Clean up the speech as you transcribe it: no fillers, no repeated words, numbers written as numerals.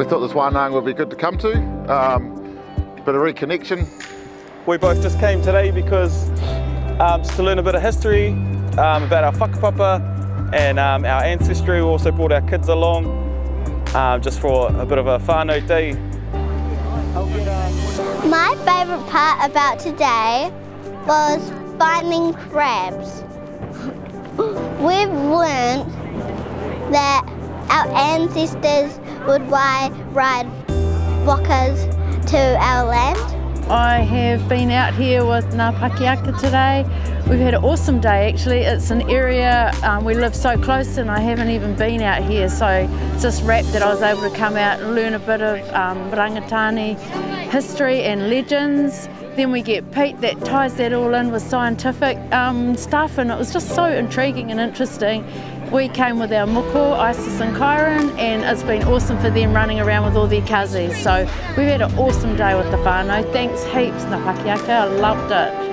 thought this wānanga would be good to come to. Bit of reconnection. We both just came today because just to learn a bit of history about our whakapapa and our ancestry. We also brought our kids along just for a bit of a whānau day. My favourite part about today was finding crabs. We've learnt that our ancestors would ride wakas to our land. I have been out here with Ngā Pakiaka today. We've had an awesome day actually. It's an area, we live so close and I haven't even been out here, so it's just rapt that I was able to come out and learn a bit of rangatani history and legends. Then we get Pete that ties that all in with scientific stuff, and it was just so intriguing and interesting. We came with our moko, Isis and Kyron, and it's been awesome for them running around with all their kazis. So we've had an awesome day with the whānau. Thanks heaps, Ngā Pakiaka, I loved it.